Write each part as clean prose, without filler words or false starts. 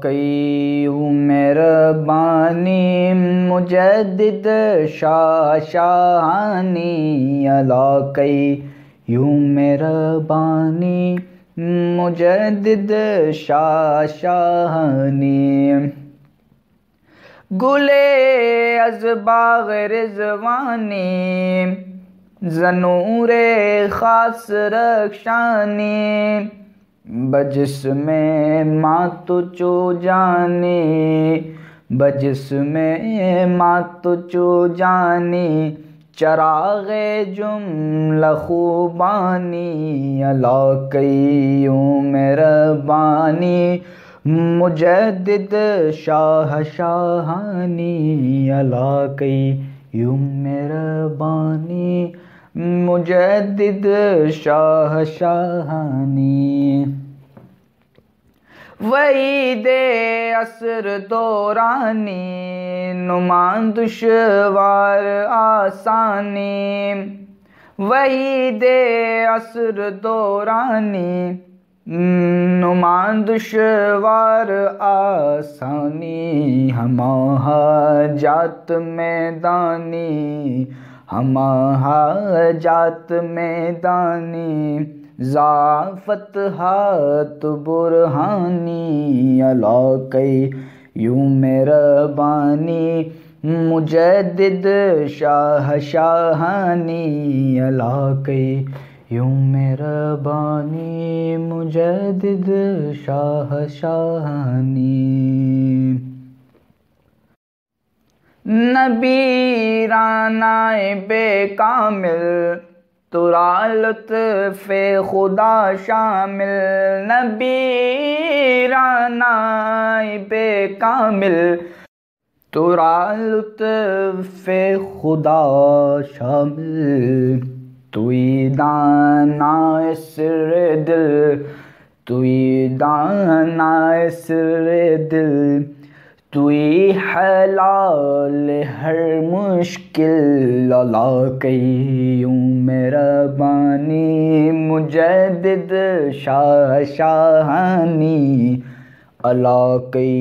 کئی مہربانی مجدد شاہ شاہانی، اللہ کئی یوں مہربانی مجدد شاہ شاہانی، گلے از باغ رضوانی زنور خاص رخشانی، بجسم مات چو جانی، بجسم مات چو جانی، چراغ جملہ خوبانی، اللہ کئی یوں مہربانی مجدد شاہ شاہانی، اللہ کئی یوں مہربانی مجدد شاہ شاہانی، وحید عصر دورانی نماں دشوار آسانی، وحید عصر دورانی نماں دشوار آسانی، ہمہ حاجات میدانی، ہمہ حاجات میدانی، ضعفت ہاتھ برہانی، اللہ کئی یوں مہربانی مجدد شاہ شاہانی، اللہ کئی یوں مہربانی مجدد شاہ شاہانی، نبی رانائے بے کامل ترا لطف خدا شامل، نبی رانائے بے کامل ترا لطف خدا شامل، توئی دانائے سر دل، توئی دانائے سر دل، توئی حلال ہر مشکل، اللہ کئی یوں مہربانی مجدد شاہ شاہانی، اللہ کئی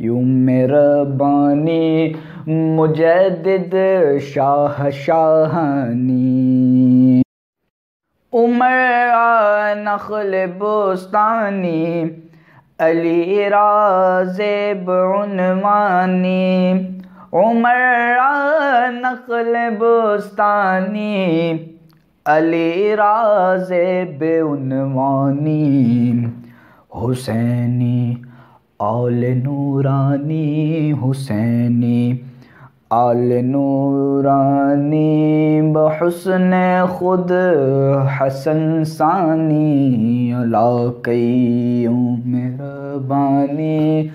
یوں مہربانی مجدد شاہ شاہانی، عمر نخل بستانی علی را زیب عنوانی، عمر نخل بستانی علی را زیب عنوانی، حسینی آل نورانی، حسینی آل نورانی بحسن خود حسن ثانی، اللہ کئی یوں مہربانی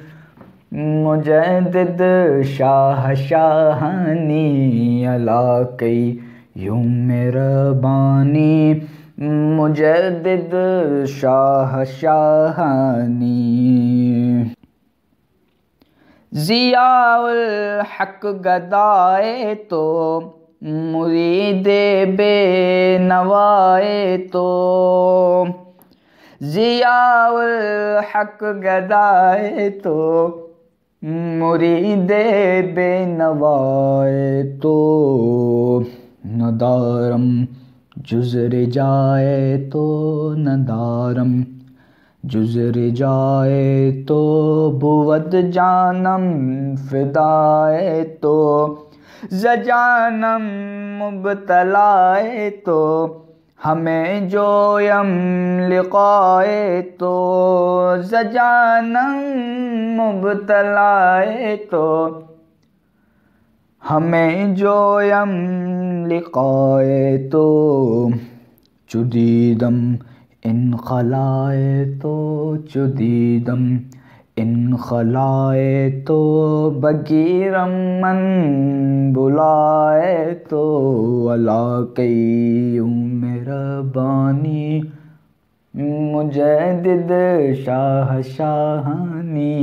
مجدد شاہ شاہانی، اللہ کئی یوں مہربانی مجدد شاہ شاہانی، ضیاء الحق گدائے تو مرید بے نوائے تو، ضیاء الحق گدائے تو مرید بے نوائے تو، ندارم جزر جائے تو، ندارم جزر جائے تو، بود جانم فدائے تو، زجانم مبتلائے تو، ہمیں جویم لقائے تو، زجانم مبتلائے تو، ہمیں جویم لقائے تو، چدیدم ان خلائے تو، چدیدم ان خلائے تو، بگیرم من بلائے تو، اللہ کئی یوں مہربانی مجدد شاہ شاہانی،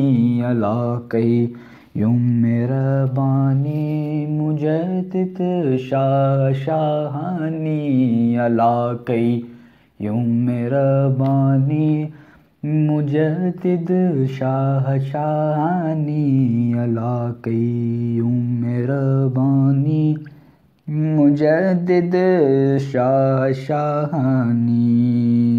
اللہ کئی یوں مہربانی مجدد شاہ شاہانی، اللہ کئی یوں مہربانی مجدد شاہ شاہانی علاقیوں میں ربانی، مجدد شاہ شاہانی